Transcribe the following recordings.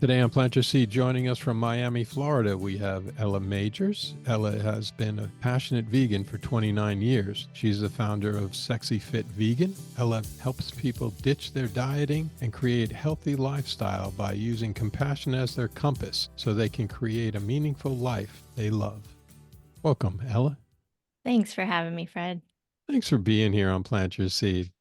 Today on Plant Your Seed, joining us from Miami, Florida, we have Ella Majors. Ella has been a passionate vegan for 29 years. She's the founder of Sexy Fit Vegan. Ella helps people ditch their dieting and create healthy lifestyle by using compassion as their compass so they can create a meaningful life they love. Welcome, Ella. Thanks for having me, Fred. Thanks for being here on Plant Your Seed.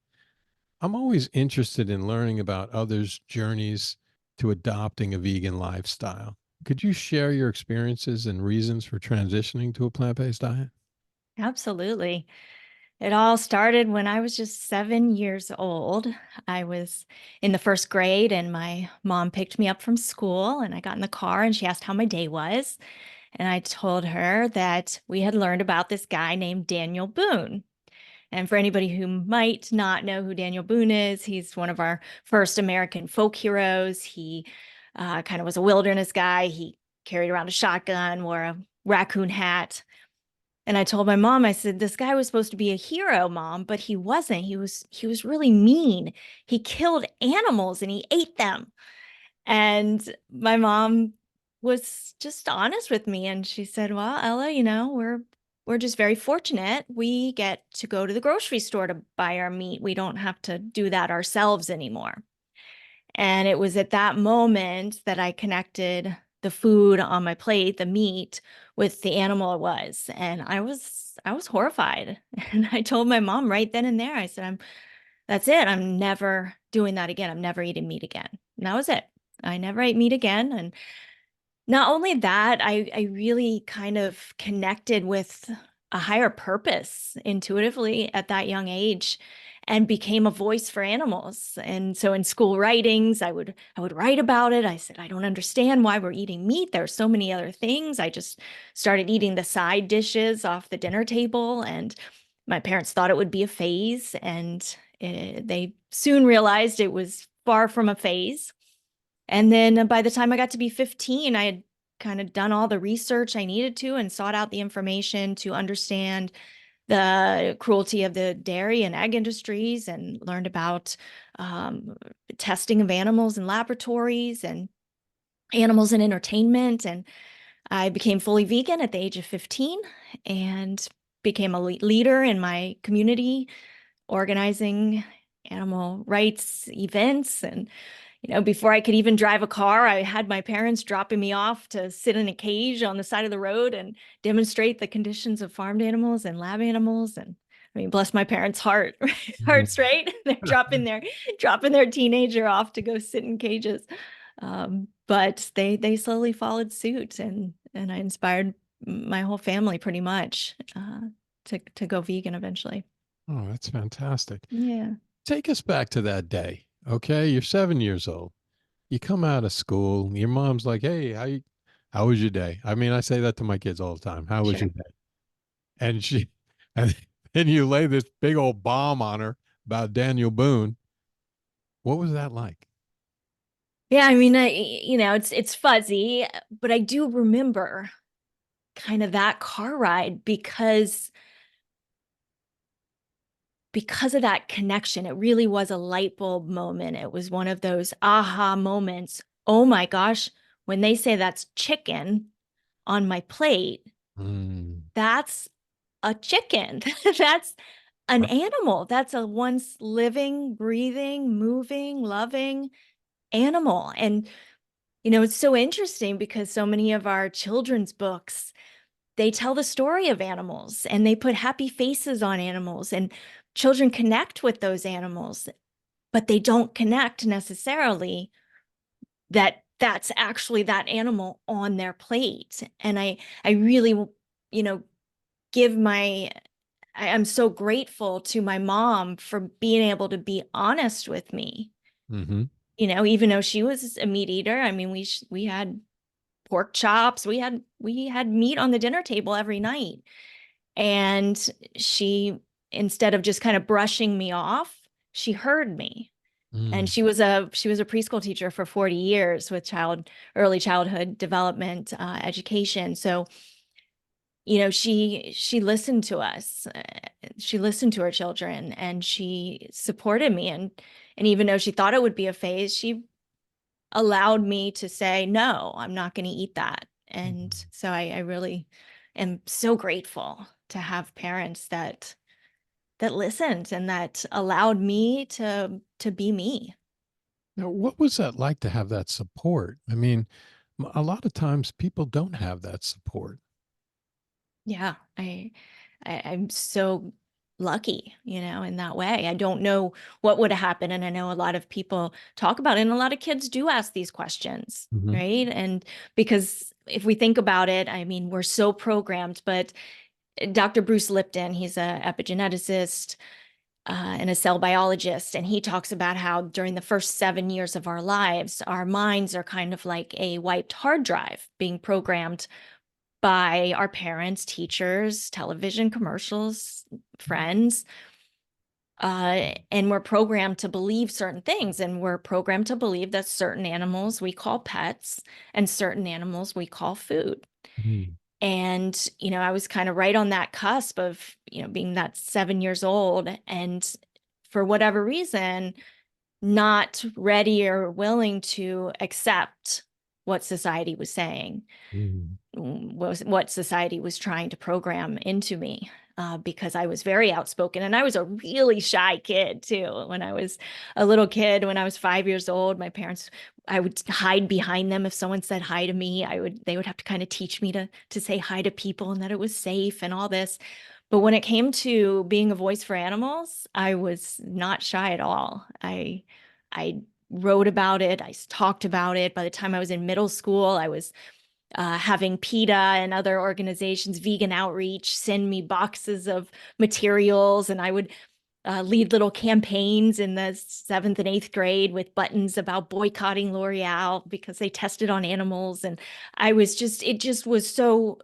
I'm always interested in learning about others' journeys to adopting a vegan lifestyle. Could you share your experiences and reasons for transitioning to a plant-based diet? Absolutely. It all started when I was just 7 years old. I was in the first grade, and my mom picked me up from school, and I got in the car and she asked how my day was. And I told her that we had learned about this guy named Daniel Boone. And for anybody who might not know who Daniel Boone is, he's one of our first American folk heroes. He kind of was a wilderness guy. He carried around a shotgun, wore a raccoon hat. And I told my mom, I said, this guy was supposed to be a hero, Mom, but he wasn't. He was really mean. He killed animals and he ate them. And my mom was just honest with me, and she said, "Well, Ella, we're just very fortunate. We get to go to the grocery store to buy our meat. We don't have to do that ourselves anymore." And it was at that moment that I connected the food on my plate, the meat, with the animal it was. And I was horrified. And I told my mom right then and there, I said, that's it. I'm never doing that again. I'm never eating meat again. And that was it. I never ate meat again. And not only that, I really kind of connected with a higher purpose intuitively at that young age and became a voice for animals. And so in school writings, I would write about it. I said, I don't understand why we're eating meat. There are so many other things. I just started eating the side dishes off the dinner table, and my parents thought it would be a phase, and they soon realized it was far from a phase. And then by the time I got to be 15, I had kind of done all the research I needed to and sought out the information to understand the cruelty of the dairy and egg industries, and learned about um, testing of animals in laboratories and animals in entertainment. And I became fully vegan at the age of 15 and became a leader in my community, organizing animal rights events. And before I could even drive a car, I had my parents dropping me off to sit in a cage on the side of the road and demonstrate the conditions of farmed animals and lab animals. And I mean, bless my parents' hearts, right? They're dropping their teenager off to go sit in cages. But they slowly followed suit, and I inspired my whole family pretty much to go vegan eventually. Oh, that's fantastic. Yeah, Take us back to that day. Okay, you're 7 years old. You come out of school. Your mom's like, "Hey, how was your day?" I mean, I say that to my kids all the time. How was your sure. day? And and then you lay this big old bomb on her about Daniel Boone. What was that like? Yeah, I mean, it's fuzzy, but I do remember kind of that car ride because of that connection. It really was a light bulb moment. It was one of those aha moments. Oh my gosh, when they say that's chicken on my plate, Mm, that's a chicken. That's an right. animal. That's a once living, breathing, moving, loving animal. And it's so interesting because so many of our children's books, they tell the story of animals and they put happy faces on animals, and children connect with those animals, but they don't connect necessarily that that's actually that animal on their plate. And I really, you know, give my I'm so grateful to my mom for being able to be honest with me. Mm-hmm. Even though she was a meat eater, I mean, we had pork chops, we had meat on the dinner table every night. And she, instead of just kind of brushing me off, she heard me. And Mm, she was a preschool teacher for 40 years with early childhood development education. So she listened to us. She listened to her children, and she supported me. And even though she thought it would be a phase, allowed me to say, no, I'm not going to eat that. And Mhm. so I really am so grateful to have parents that listened and that allowed me to be me. Now, what was that like to have that support? I mean, a lot of times people don't have that support. Yeah, I'm so lucky, in that way. I don't know what would have happened, and I know a lot of people talk about it, and a lot of kids do ask these questions, Mhm. right? And because if we think about it, I mean, we're so programmed, but Dr. Bruce Lipton, he's a epigeneticist and a cell biologist, and he talks about how during the first 7 years of our lives, our minds are kind of like a wiped hard drive being programmed by our parents, teachers, television commercials, friends. And we're programmed to believe certain things. And we're programmed to believe that certain animals we call pets and certain animals we call food. Mhm. And, I was kind of right on that cusp of, being that 7 years old. And for whatever reason, not ready or willing to accept what society was saying, Mhm. was what society was trying to program into me. Because I was very outspoken and I was a really shy kid too. When I was a little kid, when I was 5 years old, my parents, I would hide behind them. If someone said hi to me, they would have to kind of teach me to say hi to people and that it was safe and all this. But when it came to being a voice for animals, I was not shy at all. I wrote about it. I talked about it. By the time I was in middle school, I was having PETA and other organizations, vegan outreach, send me boxes of materials, and I would lead little campaigns in the seventh and eighth grade with buttons about boycotting L'Oreal because they tested on animals. And it just was so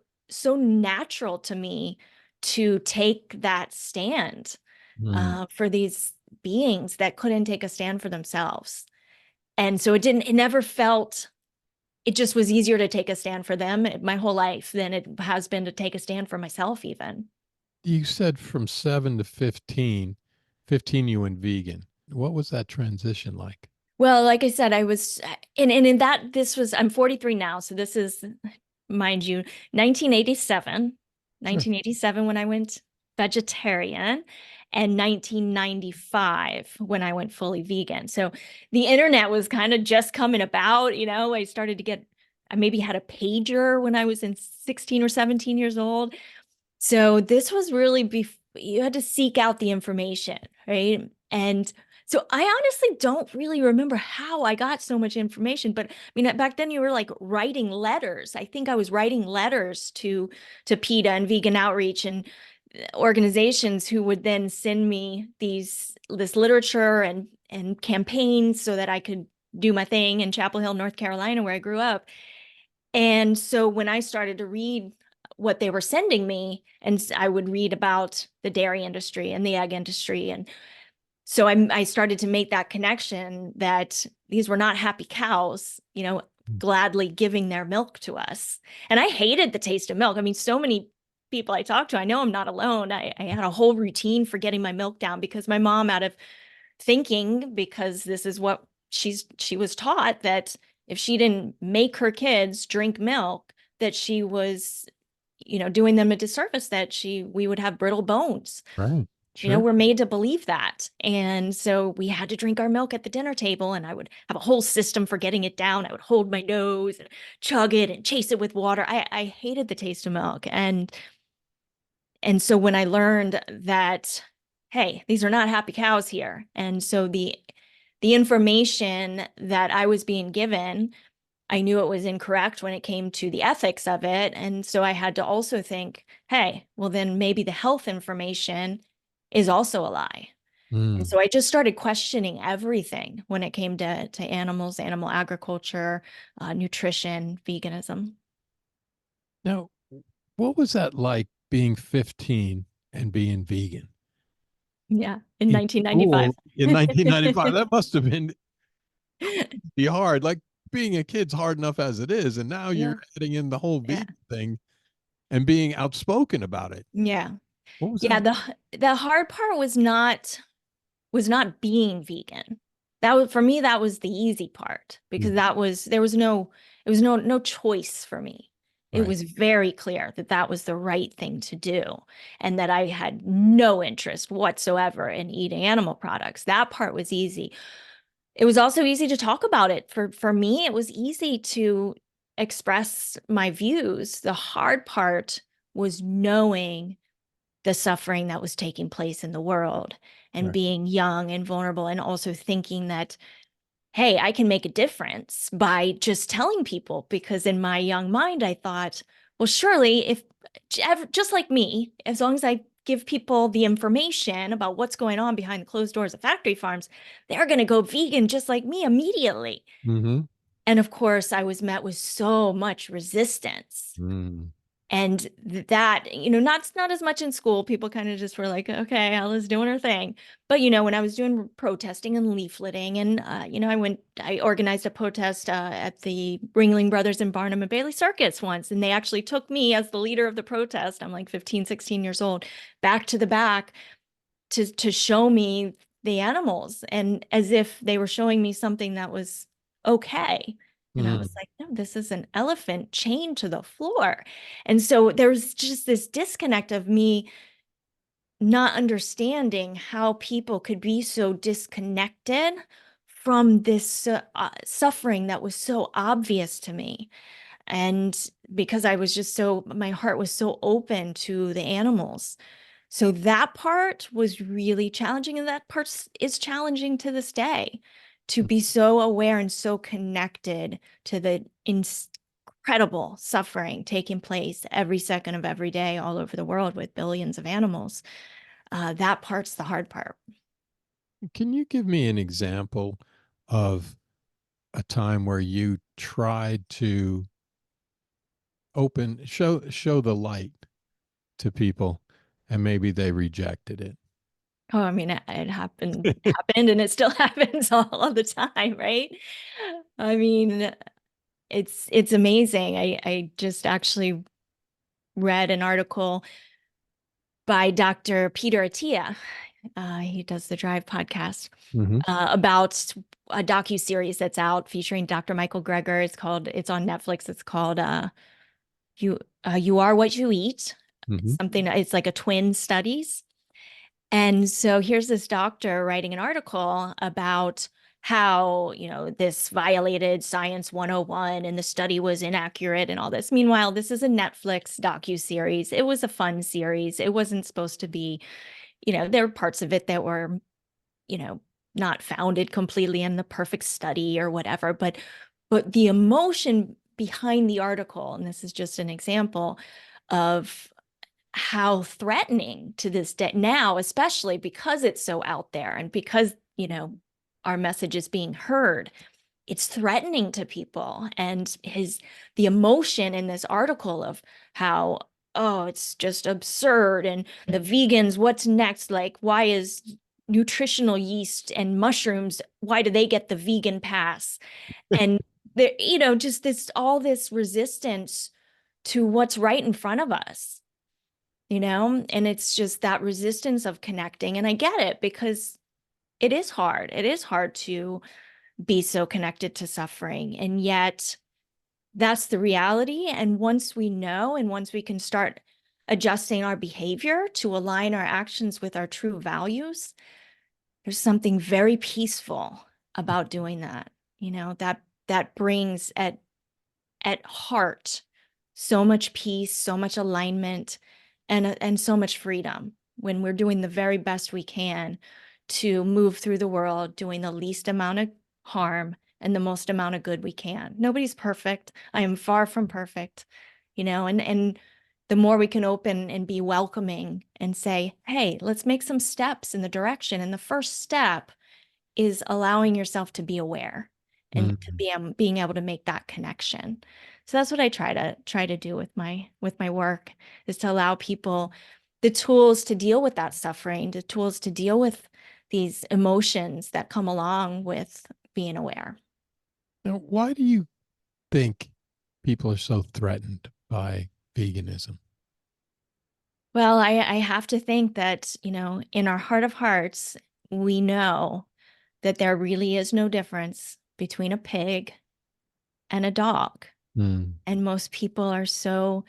natural to me to take that stand Mhm. for these beings that couldn't take a stand for themselves. And so it never felt, it just was easier to take a stand for them my whole life than it has been to take a stand for myself, even. You said from 7 to 15, 15 you went vegan. What was that transition like? Well, like I said, I was, and in that, I'm 43 now. So this is, mind you, 1987, Sure. 1987 when I went vegetarian, and 1995 when I went fully vegan. So the internet was kind of just coming about, I started to I maybe had a pager when I was in 16 or 17 years old. So this was really you had to seek out the information, right? And so I honestly don't really remember how I got so much information, but I mean back then you were like writing letters. I think I was writing letters to PETA and Vegan Outreach and organizations who would then send me this literature and campaigns so that I could do my thing in Chapel Hill, North Carolina, where I grew up. And so when I started to read what they were sending me, and I would read about the dairy industry and the egg industry. And so I started to make that connection that these were not happy cows, gladly giving their milk to us. And I hated the taste of milk. I mean, so many people I talked to, I know I'm not alone. I had a whole routine for getting my milk down because my mom, out of thinking, because this is what she was taught, that if she didn't make her kids drink milk, that she was, doing them a disservice, that we would have brittle bones. Right. Sure. We're made to believe that. And so we had to drink our milk at the dinner table, and I would have a whole system for getting it down. I would hold my nose and chug it and chase it with water. I hated the taste of milk. And so when I learned that, hey, these are not happy cows here. And so the information that I was being given, I knew it was incorrect when it came to the ethics of it. And so I had to also think, hey, well, then maybe the health information is also a lie. And Mm. so I just started questioning everything when it came to animals, animal agriculture, nutrition, veganism. Now, what was that like being 15 and being vegan Yeah, in in 1995. school in 1995? That must have been crazy hard. Like being a kid's hard enough as it is, and now you're Yeah, adding in the whole yeah, vegan thing and being outspoken about it. yeah. What was Yeah, that? the hard part was not being vegan. That was for me, that was the easy part because Mm, there was no, it was no choice for me. It right. was very clear that that was the right thing to do and that I had no interest whatsoever in eating animal products. That part was easy. It was also easy to talk about it. For me, it was easy to express my views. The hard part was knowing the suffering that was taking place in the world and Right. being young and vulnerable and also thinking that, hey, I can make a difference by just telling people. Because in my young mind, I thought, well, surely if just like me, as long as I give people the information about what's going on behind the closed doors of factory farms, they're going to go vegan just like me immediately. Mm-hmm. And of course, I was met with so much resistance. Mm. And that, not as much in school. People kind of just were like, okay, Ella's doing her thing. But, when I was doing protesting and leafleting and, I organized a protest at the Ringling Brothers and Barnum and Bailey Circus once. And they actually took me as the leader of the protest. I'm like 15, 16 years old, back to the back to show me the animals, and as if they were showing me something that was okay. And I was Mm. like, no, this is an elephant chained to the floor. And so there's just this disconnect of me not understanding how people could be so disconnected from this suffering that was so obvious to me. And because I was just my heart was so open to the animals. So that part was really challenging, and that part is challenging to this day, to be so aware and so connected to the incredible suffering taking place every second of every day all over the world with billions of animals. That part's the hard part. Can you give me an example of a time where you tried to show the light to people and maybe they rejected it? Oh, I mean, it happened, and it still happens all of the time, right? I mean, it's amazing. I just actually read an article by Dr. Peter Attia. He does the Drive podcast Mm-hmm. about a docu-series that's out featuring Dr. Michael Greger. It's on Netflix. It's called You You Are What You Eat. Mm-hmm. It's like a twin studies. And so here's this doctor writing an article about how, this violated Science 101 and the study was inaccurate and all this. Meanwhile, this is a Netflix docu-series. It was a fun series. It wasn't supposed to be, there were parts of it that were, you know, not founded completely in the perfect study or whatever, but the emotion behind the article, and this is just an example of how threatening to this day now, especially because it's so out there and because, our message is being heard. It's threatening to people. And the emotion in this article of how, oh, it's just absurd. And the vegans, what's next? Like, why is nutritional yeast and mushrooms, why do they get the vegan pass? And there, just all this resistance to what's right in front of us, and it's just that resistance of connecting. And I get it because it is hard. It is hard to be so connected to suffering. And yet that's the reality. And once we know, and once we can start adjusting our behavior to align our actions with our true values, there's something very peaceful about doing that. That brings at heart so much peace, so much alignment, and so much freedom when we're doing the very best we can to move through the world doing the least amount of harm and the most amount of good we can. Nobody's perfect. I am far from perfect, and the more we can open and be welcoming and say, hey, let's make some steps in the direction. And the first step is allowing yourself to be aware and to Mm-hmm. be being able to make that connection. So that's what I try to do with my work, is to allow people the tools to deal with that suffering, the tools to deal with these emotions that come along with being aware. Now, why do you think people are so threatened by veganism? Well, I have to think that, in our heart of hearts, we know that there really is no difference between a pig and a dog. Mm. And most people are so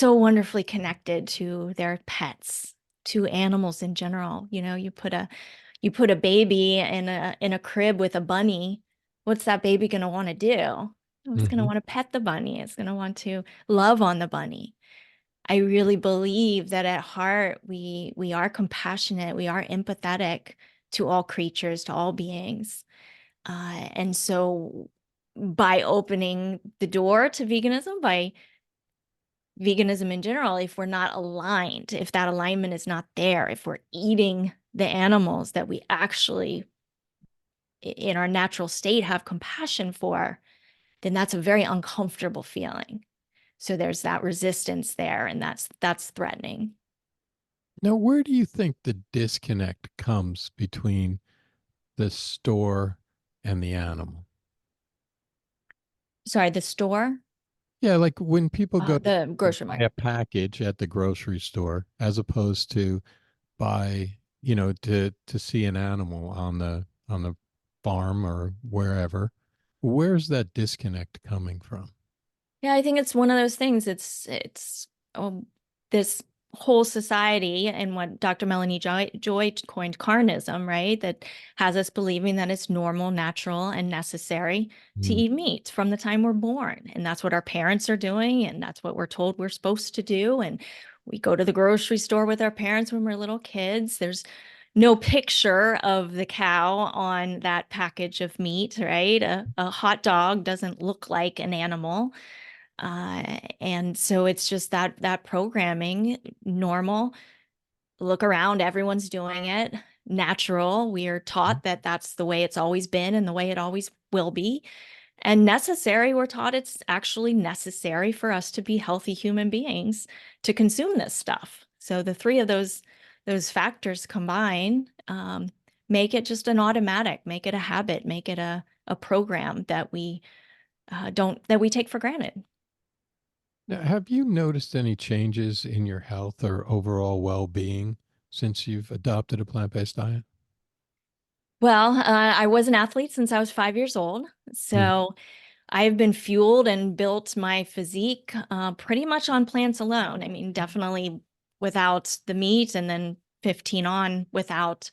wonderfully connected to their pets, to animals in general. You put a baby in a crib with a bunny. What's that baby going to want to do? It's going to Hmm. want to pet the bunny. It's going to want to love on the bunny. I really believe that at heart we are compassionate, we are empathetic to all creatures, to all beings. And so by opening the door to veganism, by veganism in general, if we're not aligned, if that alignment is not there, if we're eating the animals that we actually in our natural state have compassion for, then that's a very uncomfortable feeling. So there's that resistance there, and that's threatening. Now, where do you think the disconnect comes between the store and the animal? Sorry, the store, Yeah, like when people go the to grocery buy market. a package at the grocery store as opposed to buy, to see an animal on the farm or wherever. Where's that disconnect coming from? Yeah, I think it's one of those things. It's this whole society and what Dr. Melanie Joy coined carnism, right? That has us believing that it's normal, natural, and necessary to Mm. eat meat from the time we're born. And that's what our parents are doing, and that's what we're told we're supposed to do. And we go to the grocery store with our parents when we're little kids. There's no picture of the cow on that package of meat, right? A hot dog doesn't look like an animal. And so it's just that programming, normal, look around, everyone's doing it, natural. We are taught that that's the way it's always been and the way it always will be. And necessary, we're taught it's actually necessary for us to be healthy human beings to consume this stuff. So the three of those factors combine, make it just an automatic, make it a habit, make it a program that we don't that we take for granted. Now, have you noticed any changes in your health or overall well-being since you've adopted a plant-based diet? Well, I was an athlete since I was 5 years old. Mm. So I've been fueled and built my physique pretty much on plants alone. I mean, definitely without the meat, and then 15 on without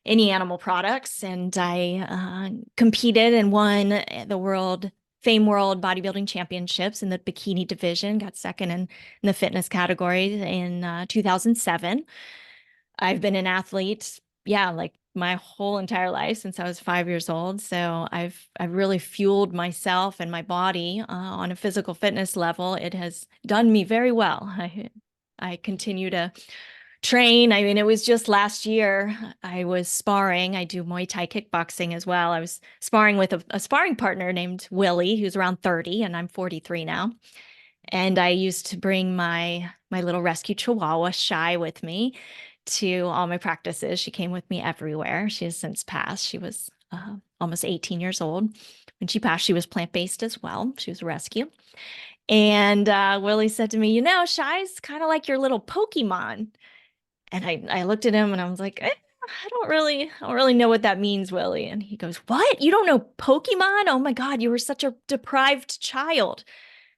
any animal products. And I competed and won the World Bodybuilding Championships in the bikini division, got second in the fitness category in 2007. I've been an athlete, yeah, like my whole entire life since I was 5 years old. So I've really fueled myself and my body on a physical fitness level. It has done me very well. I continue to train. I mean, it was just last year I was sparring. I do Muay Thai kickboxing as well. I was sparring with a sparring partner named Willie, who's around 30, and I'm 43 now. And I used to bring my little rescue Chihuahua Shy with me to all my practices. She came with me everywhere. She has since passed. She was almost 18 years old. When she passed, she was plant-based as well. She was a rescue. And Willie said to me, Shy's kind of like your little Pokemon. And I looked at him and I was like, I don't really know what that means, Willie. And he goes, "What? You don't know Pokemon? Oh my God, you were such a deprived child."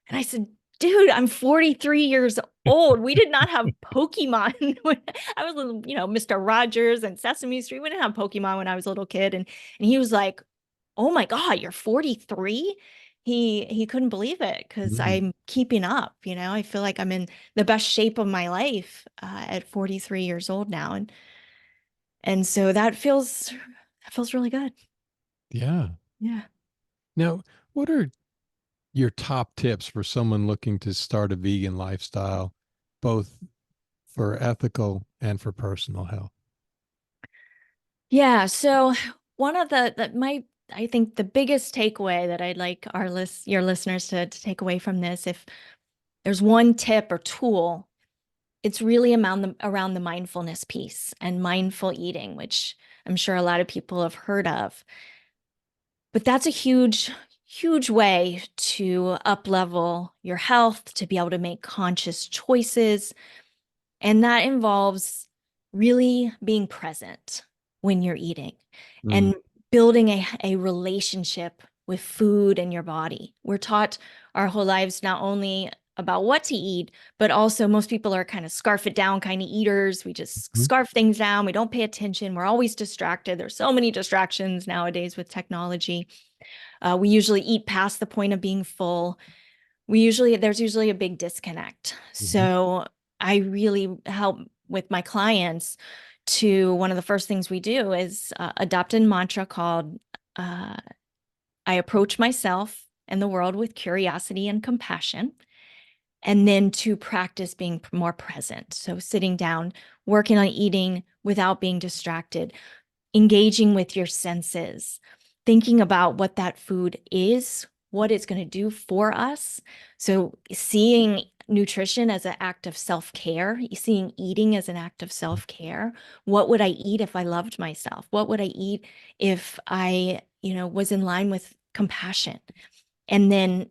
And I said, "Dude, I'm 43 years old. We did not have Pokemon when I was, Mr. Rogers and Sesame Street. We didn't have Pokemon when I was a little kid." And he was like, "Oh my God, you're 43?" He couldn't believe it because Mm. I'm keeping up. I feel like I'm in the best shape of my life at 43 years old now, and so that feels really good. Yeah. Yeah. Now, what are your top tips for someone looking to start a vegan lifestyle, both for ethical and for personal health? Yeah. So one of I think the biggest takeaway that I'd like your listeners to take away from this, if there's one tip or tool, it's really around the mindfulness piece and mindful eating, which I'm sure a lot of people have heard of. But that's a huge way to up level your health, to be able to make conscious choices. And that involves really being present when you're eating. Mm. And building a relationship with food and your body. We're taught our whole lives not only about what to eat, but also most people are kind of scarf it down kind of eaters. We just Mhm. scarf things down. We don't pay attention. We're always distracted. There's so many distractions nowadays with technology. We usually eat past the point of being full. There's usually a big disconnect. Mhm. So I really help with my clients to one of the first things we do is adopt a mantra called uh, I approach myself and the world with curiosity and compassion. And then to practice being more present. So sitting down, working on eating without being distracted, engaging with your senses, thinking about what that food is, what it's going to do for us. So seeing nutrition as an act of self-care, seeing eating as an act of self-care. What would I eat if I loved myself? What would I eat if I, was in line with compassion? And then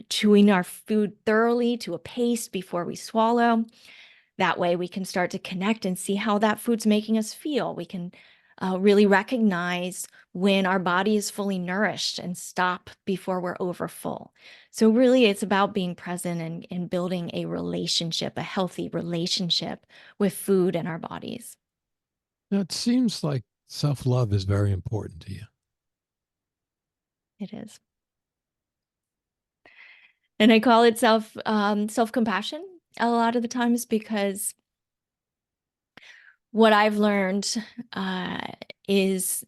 chewing our food thoroughly to a paste before we swallow. That way we can start to connect and see how that food's making us feel. We can really recognize when our body is fully nourished and stop before we're overfull. So really it's about being present and building a relationship, a healthy relationship with food and our bodies. Now, it seems like self love is very important to you. It is. And I call it self-compassion a lot of the times because what I've learned uh, is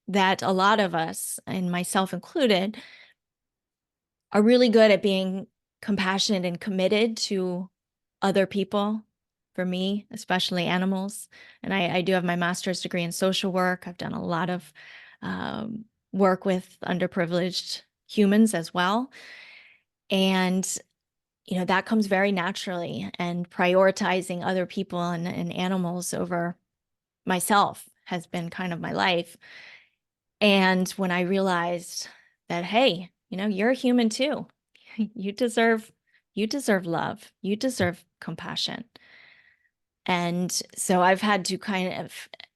that a lot of us, and myself included, are really good at being compassionate and committed to other people. For me, especially animals. And I do have my master's degree in social work. I've done a lot of um, work with underprivileged humans as well. And that comes very naturally, and prioritizing other people and animals over myself has been kind of my life. And when I realized that, hey, you're a human too. You deserve you deserve love. You deserve compassion. And so I've had to kind of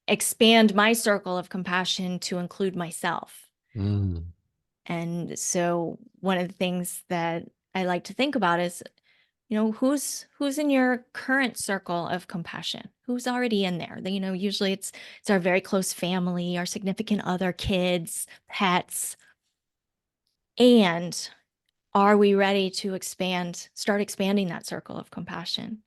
expand my circle of compassion to include myself. Mm. And so one of the things that I like to think about is, who's in your current circle of compassion? Who's already in there? Usually it's our very close family, our significant other, kids, pets. And are we ready to start expanding that circle of compassion?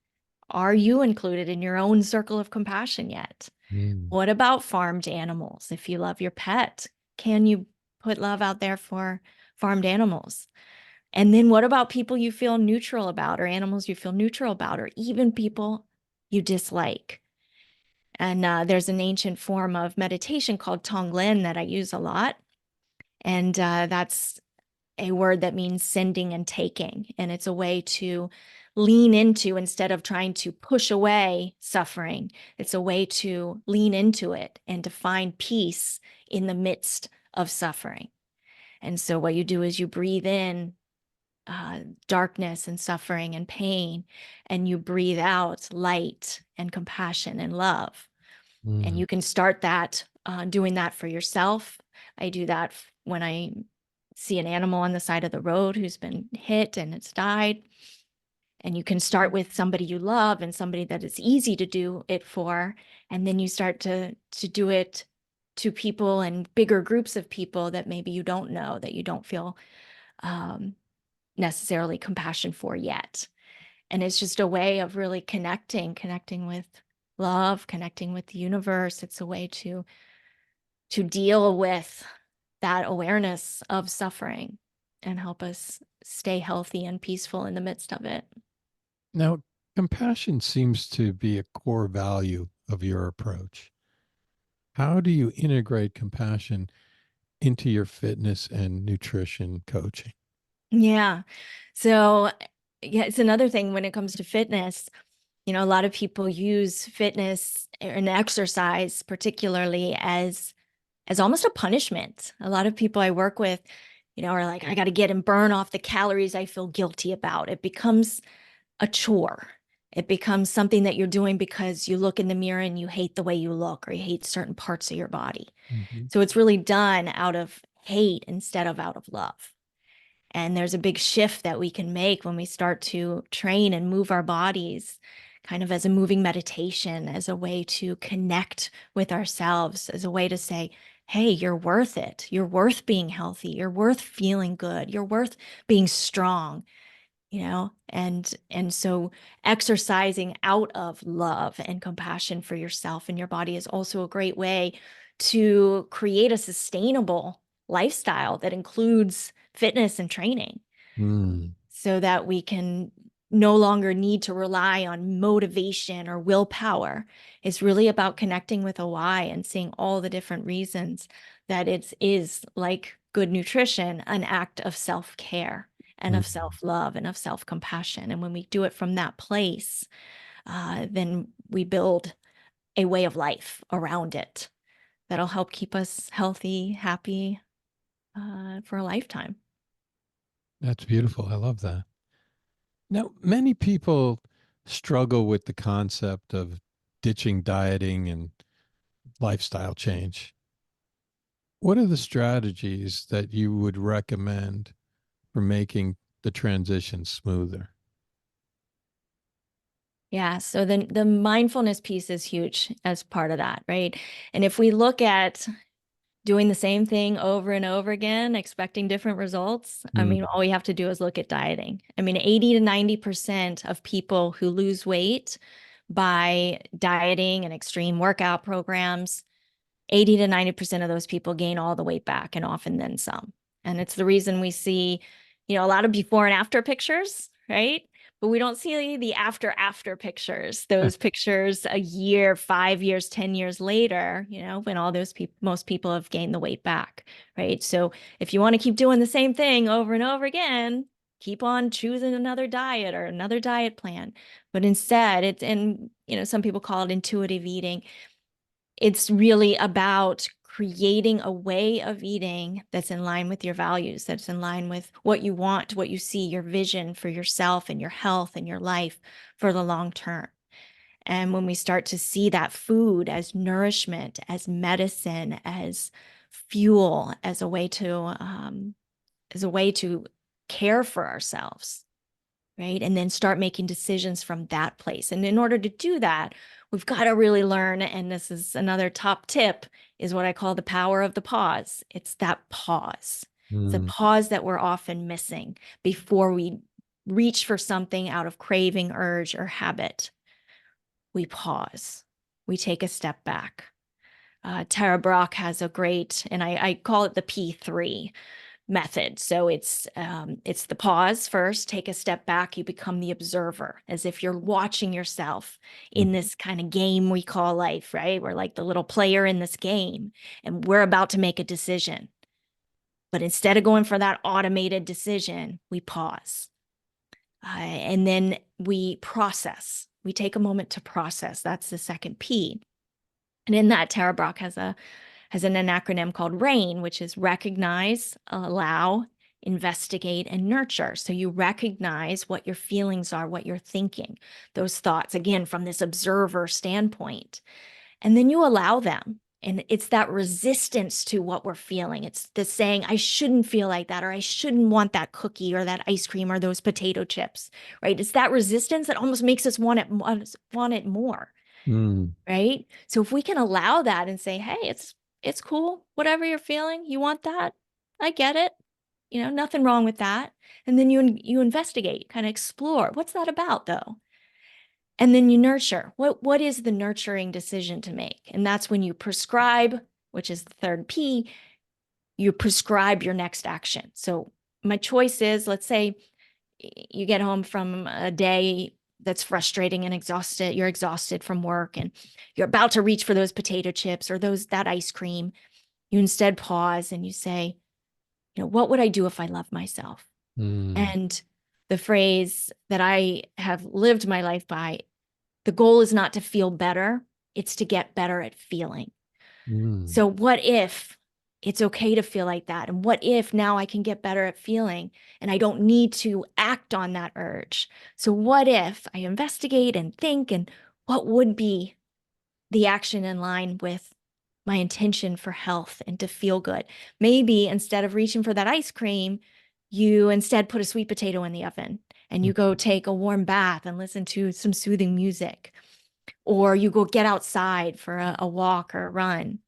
Are you included in your own circle of compassion yet? Mm. What about farmed animals? If you love your pet, can you put love out there for farmed animals? And then what about people you feel neutral about, or animals you feel neutral about, or even people you dislike? And there's an ancient form of meditation called Tonglen that I use a lot. And that's a word that means sending and taking. And it's a way to lean into, instead of trying to push away suffering, it's a way to lean into it and to find peace in the midst of suffering. And so what you do is you breathe in darkness and suffering and pain, and you breathe out light and compassion and love. And Mm. you can start that doing that for yourself. I do that when I see an animal on the side of the road who's been hit and it's died. And you can start with somebody you love and somebody that it's easy to do it for. And then you start to do it to people and bigger groups of people that maybe you don't know, that you don't feel um, necessarily compassion for yet. And it's just a way of really connecting with love, connecting with the universe. It's a way to deal with that awareness of suffering and help us stay healthy and peaceful in the midst of it. Now, compassion seems to be a core value of your approach. How do you integrate compassion into your fitness and nutrition coaching? Yeah. So, yeah, it's another thing when it comes to fitness. A lot of people use fitness and exercise particularly as almost a punishment. A lot of people I work with, are like, I got to get and burn off the calories I feel guilty about. It becomes a chore. It becomes something that you're doing because you look in the mirror and you hate the way you look, or you hate certain parts of your body. Mhm. So it's really done out of hate instead of out of love. And there's a big shift that we can make when we start to train and move our bodies kind of as a moving meditation, as a way to connect with ourselves, as a way to say, hey, you're worth it. You're worth being healthy. You're worth feeling good. You're worth being strong, and so exercising out of love and compassion for yourself and your body is also a great way to create a sustainable lifestyle that includes fitness and training, Mm. so that we can no longer need to rely on motivation or willpower. It's really about connecting with a why and seeing all the different reasons that it is, like good nutrition, an act of self-care and of Mm. self-love and of self-compassion. And when we do it from that place, then we build a way of life around it that'll help keep us healthy, happy, for a lifetime. That's beautiful. I love that. Now, many people struggle with the concept of ditching dieting and lifestyle change. What are the strategies that you would recommend for making the transition smoother? Yeah, so the mindfulness piece is huge as part of that, right? And if we look at doing the same thing over and over again, expecting different results, I mean, Mm. all we have to do is look at dieting. I mean, 80 to 90% of people who lose weight by dieting and extreme workout programs, 80 to 90% of those people gain all the weight back, and often then some. And it's the reason we see, a lot of before and after pictures, right? But we don't see the after pictures, those pictures a year, 5 years, 10 years later, when all those people, most people have gained the weight back, right? So if you want to keep doing the same thing over and over again, keep on choosing another diet or another diet plan. But instead, some people call it intuitive eating. It's really about creating a way of eating that's in line with your values, that's in line with what you want, what you see, your vision for yourself and your health and your life for the long term. And when we start to see that food as nourishment, as medicine, as fuel, as a way to care for ourselves, right? And then start making decisions from that place. And in order to do that, we've got to really learn, and this is another top tip, is what I call the power of the pause. It's that pause. It's a Mm. pause that we're often missing before we reach for something out of craving, urge, or habit. We pause. We take a step back. Tara Brach has a great, and I call it the P3 method. So it's the pause first, take a step back, you become the observer, as if you're watching yourself in Mhm. this kind of game we call life, right? We're like the little player in this game, and we're about to make a decision. But instead of going for that automated decision, we pause. And then we process. We take a moment to process. That's the second P. And in that, Tara Brach has an acronym called RAIN, which is recognize, allow, investigate, and nurture. So you recognize what your feelings are, what you're thinking, those thoughts, again, from this observer standpoint. And then you allow them. And it's that resistance to what we're feeling. It's the saying, I shouldn't feel like that, or I shouldn't want that cookie or that ice cream or those potato chips, right? It's that resistance that almost makes us want it more, Mm. right? So if we can allow that and say, hey, it's cool, whatever you're feeling, you want that, I get it, nothing wrong with that. And then you investigate, kind of explore, what's that about though? And then you nurture. What is the nurturing decision to make? And that's when you prescribe, which is the third P, you prescribe your next action. So my choice is, let's say you get home from a day that's frustrating and exhausted. You're exhausted from work and you're about to reach for those potato chips or that ice cream. You instead pause and you say, what would I do if I loved myself? Mm. And the phrase that I have lived my life by, the goal is not to feel better, it's to get better at feeling. Mm. So what if it's okay to feel like that. And what if now I can get better at feeling and I don't need to act on that urge? So, what if I investigate and think, and what would be the action in line with my intention for health and to feel good? Maybe instead of reaching for that ice cream, you instead put a sweet potato in the oven and you go take a warm bath and listen to some soothing music, or you go get outside for a walk or a run.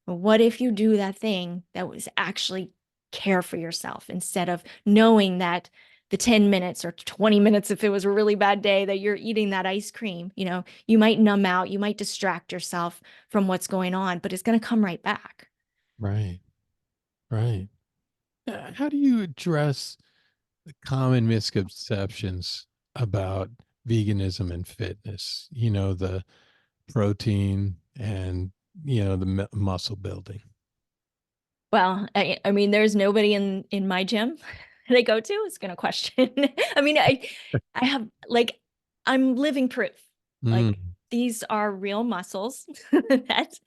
What if you do that thing that was actually care for yourself instead of knowing that the 10 minutes or 20 minutes, if it was a really bad day, that you're eating that ice cream? You might numb out, you might distract yourself from what's going on, but it's going to come right back. Right. Right. How do you address the common misconceptions about veganism and fitness? The protein and, the muscle building. Well, I mean, there's nobody in my gym that I go to is going to question. I mean, I have like, I'm living proof. Mm, Like, these are real muscles that,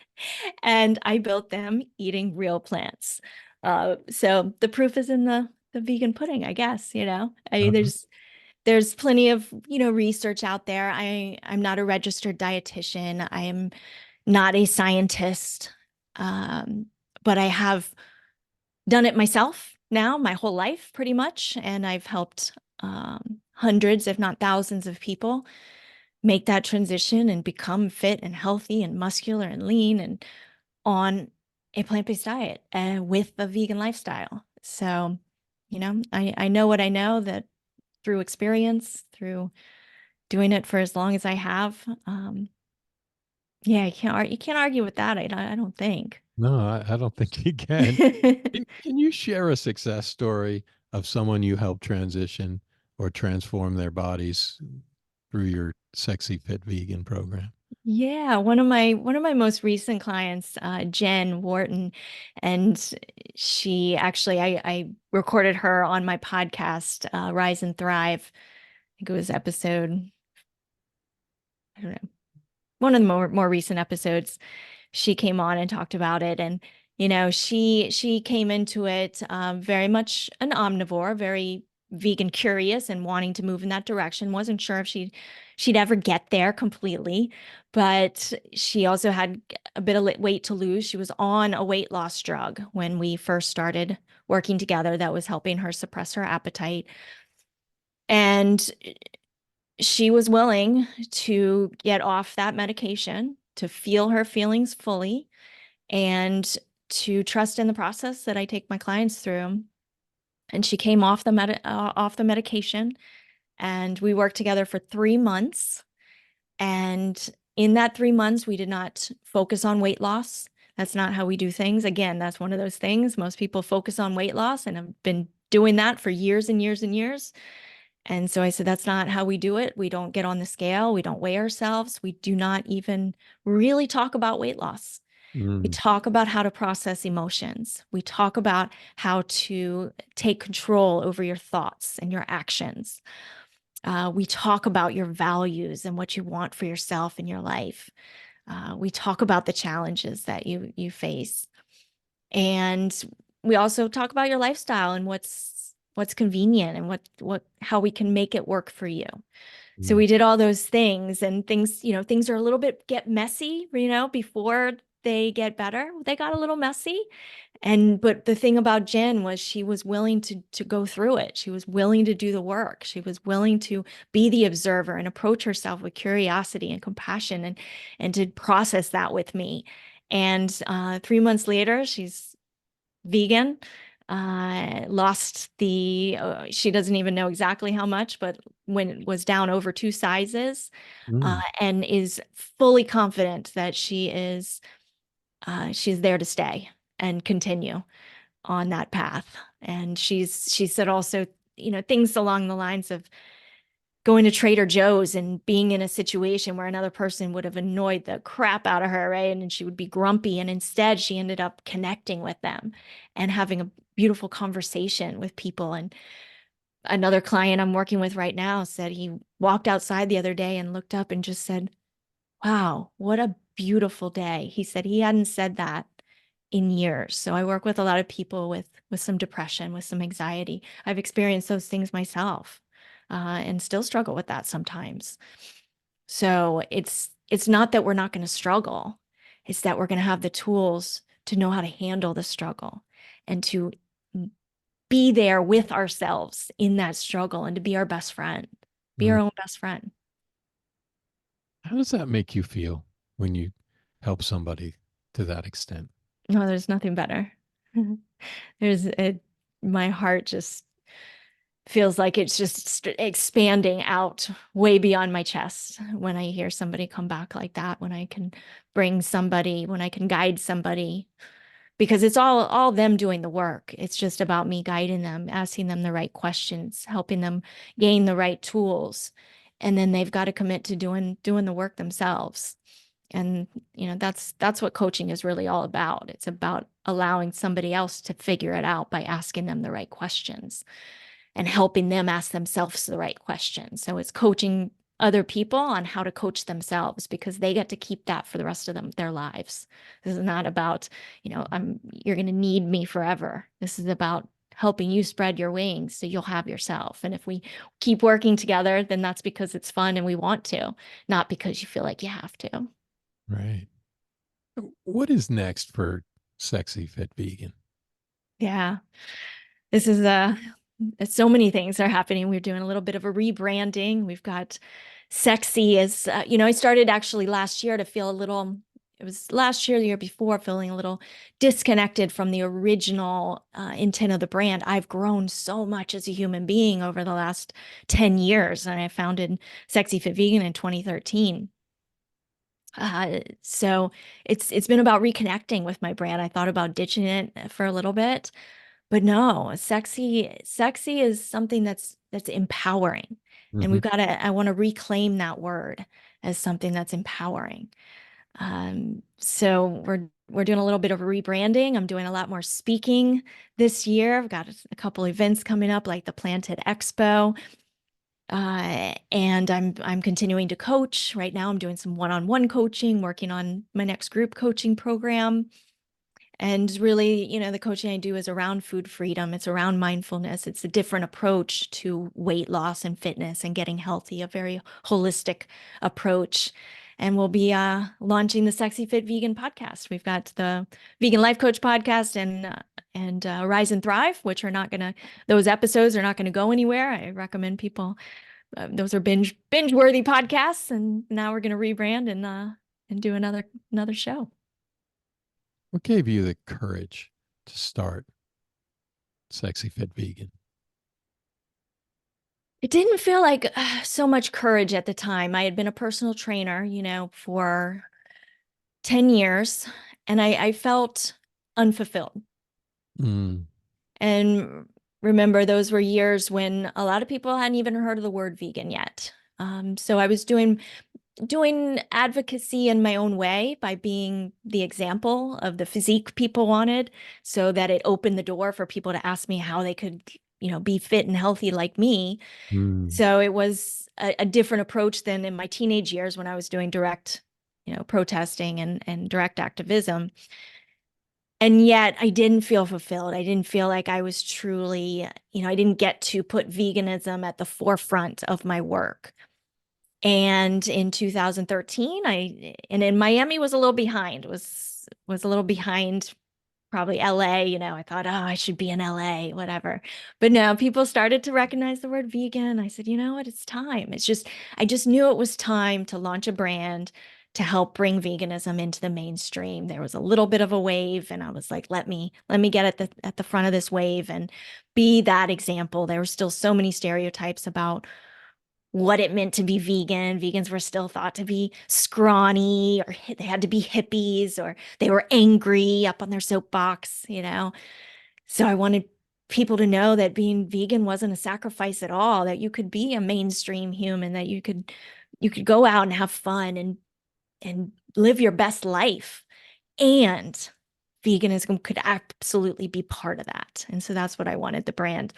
and I built them eating real plants. So the proof is in the vegan pudding, I guess. uh-huh. There's plenty of research out there. I'm not a registered dietitian. I am not a scientist, um, but I have done it myself now my whole life pretty much, and I've helped hundreds, if not thousands, of people make that transition and become fit and healthy and muscular and lean and on a plant-based diet with a vegan lifestyle. So, I know what I know, that through experience, through doing it for as long as I have. Yeah, you can't argue with that. I don't think. No, I don't think you can. Can you share a success story of someone you helped transition or transform their bodies through your Sexy Fit Vegan program? Yeah, one of my most recent clients, Jen Wharton, and she actually, I recorded her on my podcast, Rise and Thrive. I think it was episode, I don't know, one of the more recent episodes. She came on and talked about it, and she came into it very much an omnivore, very vegan curious and wanting to move in that direction. Wasn't sure if she'd ever get there completely, but she also had a bit of weight to lose. She was on a weight loss drug when we first started working together that was helping her suppress her appetite, and she was willing to get off that medication to feel her feelings fully and to trust in the process that I take my clients through. And she came off the medication, and we worked together for 3 months. And in that 3 months, we did not focus on weight loss. That's not how we do things. Again, that's one of those things. Most people focus on weight loss, and have been doing that for years and years and years. And so I said, that's not how we do it. We don't get on the scale. We don't weigh ourselves. We do not even really talk about weight loss. We Mm, talk about how to process emotions. We talk about how to take control over your thoughts and your actions. We talk about your values and what you want for yourself in your life. We talk about the challenges that you face, and we also talk about your lifestyle and what's convenient and what how we can make it work for you. So mm, we did all those things, and things are a little bit get messy, before they get better. They got a little messy. But the thing about Jen was she was willing to go through it. She was willing to do the work. She was willing to be the observer and approach herself with curiosity and compassion, and to process that with me. And 3 months later, she's vegan. Lost she doesn't even know exactly how much, but when it was down over 2 sizes, mm, and is fully confident that she's there to stay and continue on that path. And she said also, things along the lines of going to Trader Joe's and being in a situation where another person would have annoyed the crap out of her, right? And she would be grumpy. And instead, she ended up connecting with them and having a beautiful conversation with people. And another client I'm working with right now said he walked outside the other day and looked up and just said, "Wow, what a beautiful day." He said he hadn't said that in years. So I work with a lot of people with some depression, with some anxiety. I've experienced those things myself, and still struggle with that sometimes. So it's not that we're not going to struggle. It's that we're going to have the tools to know how to handle the struggle and to be there with ourselves in that struggle and to be our best friend, be Mm. our own best friend. How does that make you feel when you help somebody to that extent? No, there's nothing better. There's it, my heart just feels like it's just expanding out way beyond my chest when I hear somebody come back like that, when I can bring somebody, when I can guide somebody, because it's all them doing the work. It's just about me guiding them, asking them the right questions, helping them gain the right tools, and then they've got to commit to doing the work themselves. And that's what coaching is really all about. It's about allowing somebody else to figure it out by asking them the right questions and helping them ask themselves the right questions. So it's coaching other people on how to coach themselves because they get to keep that for the rest of their lives. This is not about, you're going to need me forever. This is about helping you spread your wings so you'll have yourself. And if we keep working together, then that's because it's fun and we want to, not because you feel like you have to. Right. What is next for Sexy Fit Vegan? Yeah. This is so many things are happening. We're doing a little bit of a rebranding. We've got sexy as I started actually last year to feel a little, it was last year, the year before, feeling a little disconnected from the original intent of the brand. I've grown so much as a human being over the last 10 years, and I founded Sexy Fit Vegan in 2013. So it's been about reconnecting with my brand. I thought about ditching it for a little bit, but no, sexy is something that's empowering. And Hmm. I want to reclaim that word as something that's empowering. So we're doing a little bit of a rebranding. I'm doing a lot more speaking this year. I've got a couple events coming up, like the Planted Expo. And I'm continuing to coach. Right now, I'm doing some one-on-one coaching, working on my next group coaching program. And really, the coaching I do is around food freedom. It's around mindfulness. It's a different approach to weight loss and fitness and getting healthy, a very holistic approach. And we'll be launching the Sexy Fit Vegan podcast. We've got the Vegan Life Coach podcast and Rise and Thrive, which are not gonna, those episodes are not gonna go anywhere. I recommend people. Those are binge worthy podcasts, and now we're gonna rebrand and do another show. What gave you the courage to start Sexy Fit Vegan? It didn't feel like so much courage at the time. I had been a personal trainer, for 10 years, and I felt unfulfilled. Mm. And remember, those were years when a lot of people hadn't even heard of the word vegan yet. So I was doing advocacy in my own way by being the example of the physique people wanted, so that it opened the door for people to ask me how they could, be fit and healthy like me. Mm. So it was a different approach than in my teenage years when I was doing direct, protesting and direct activism. And yet I didn't feel fulfilled. I didn't feel like I was truly, I didn't get to put veganism at the forefront of my work. And in 2013, and in Miami was a little behind, was a little behind probably LA, I thought, oh, I should be in LA, whatever. But no, people started to recognize the word vegan. I said, you know what? It's time. I just knew it was time to launch a brand to help bring veganism into the mainstream. There was a little bit of a wave, and I was like, let me get at the front of this wave and be that example. There were still so many stereotypes about what it meant to be vegan. Vegans were still thought to be scrawny, or they had to be hippies, or they were angry up on their soapbox. So I wanted people to know that being vegan wasn't a sacrifice at all, that you could be a mainstream human, that you could go out and have fun and live your best life. And veganism could absolutely be part of that. And so that's what I wanted the brand.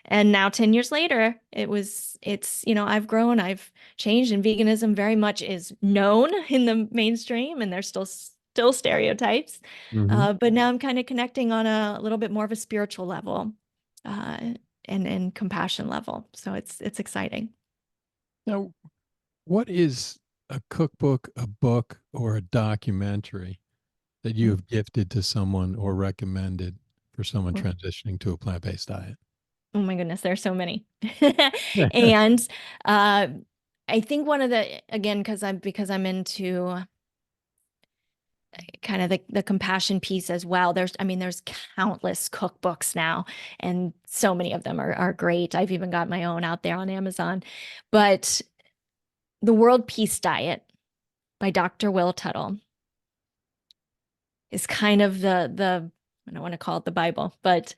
And now 10 years later, I've grown, I've changed, and veganism very much is known in the mainstream, and there's still still stereotypes. Hmm. But now I'm kind of connecting on a little bit more of a spiritual level, and compassion level. So it's exciting. Now, what is a cookbook, a book, or a documentary that you Mm. have gifted to someone or recommended for someone transitioning to a plant-based diet? Oh my goodness, there's so many. And uh, I think one of the, again, because I'm into kind of the compassion piece as well. There's countless cookbooks now, and so many of them are great. I've even got my own out there on Amazon. But The World Peace Diet by Dr. Will Tuttle is kind of the I don't want to call it the Bible, but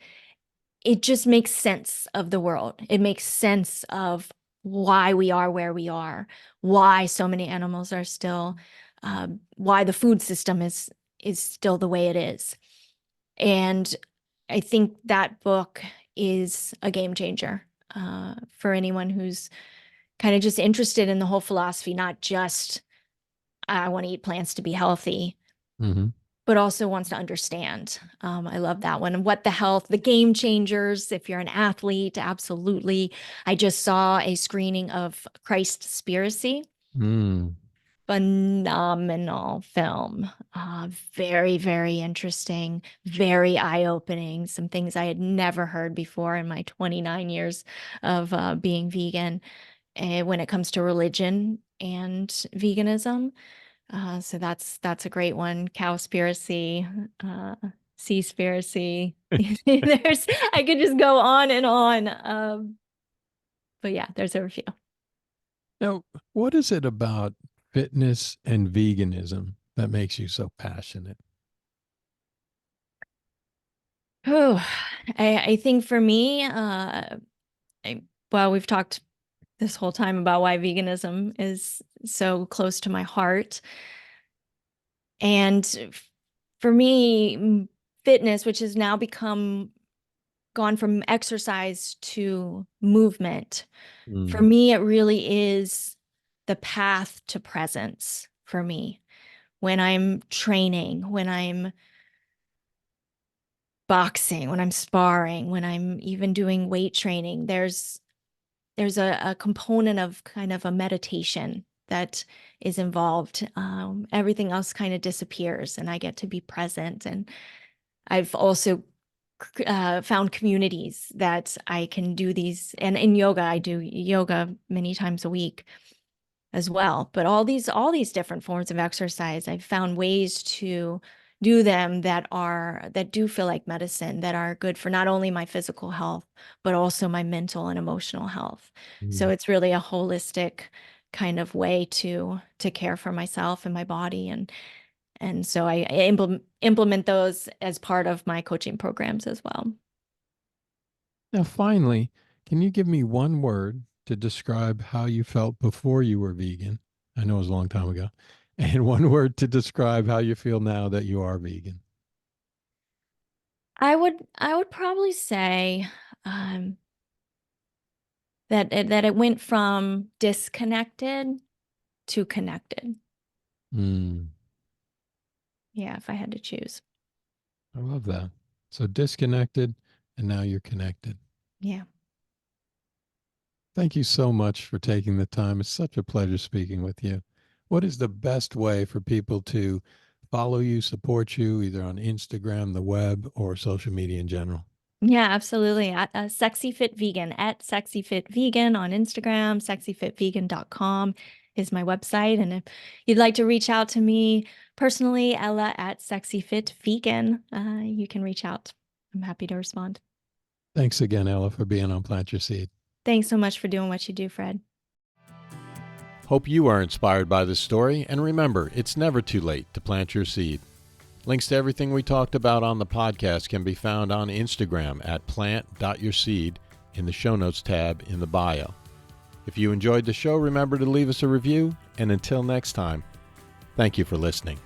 it just makes sense of the world. It makes sense of why we are where we are, why so many animals are still, why the food system is still the way it is. And I think that book is a game changer, for anyone who's kind of just interested in the whole philosophy, not just I want to eat plants to be healthy, Hmm. but also wants to understand. I love that one. And What the Health, the game changers. If you're an athlete, absolutely. I just saw a screening of Christspiracy. Mm. Phenomenal film. Very, very interesting, very eye-opening. Some things I had never heard before in my 29 years of being vegan, when it comes to religion and veganism. So that's a great one. Cowspiracy, uh, Seaspiracy. There's I could just go on and on. But yeah, there's a few. Now, what is it about fitness and veganism that makes you so passionate? Oh, I think for me, well, we've talked this whole time about why veganism is so close to my heart. And for me, fitness, which has now gone from exercise to movement, for Mm. me, it really is the path to presence for me. When I'm training, when I'm boxing, when I'm sparring, when I'm even doing weight training, there's a component of kind of a meditation that is involved. Everything else kind of disappears, and I get to be present. And I've also found communities that I can do these. And in yoga, I do yoga many times a week as well. But all these different forms of exercise, I've found ways to do them that do feel like medicine, that are good for not only my physical health, but also my mental and emotional health. So Mm. it's really a holistic kind of way to care for myself and my body. And so I implement those as part of my coaching programs as well. Now, finally, can you give me one word to describe how you felt before you were vegan? I know it was a long time ago. And one word to describe how you feel now that you are vegan. I would probably say, that it went from disconnected to connected. Mm. Yeah, if I had to choose. I love that. So disconnected, and now you're connected. Yeah. Thank you so much for taking the time. It's such a pleasure speaking with you. What is the best way for people to follow you, support you, either on Instagram, the web, or social media in general? Yeah, absolutely. At Sexy Fit Vegan, at Sexy Fit Vegan on Instagram, sexyfitvegan.com is my website. And if you'd like to reach out to me personally, Ella at Sexy Fit Vegan, you can reach out. I'm happy to respond. Thanks again, Ella, for being on Plant Your Seed. Thanks so much for doing what you do, Fred. Hope you are inspired by this story, and remember, it's never too late to plant your seed. Links to everything we talked about on the podcast can be found on Instagram at plant.yourseed in the show notes tab in the bio. If you enjoyed the show, remember to leave us a review, and until next time, thank you for listening.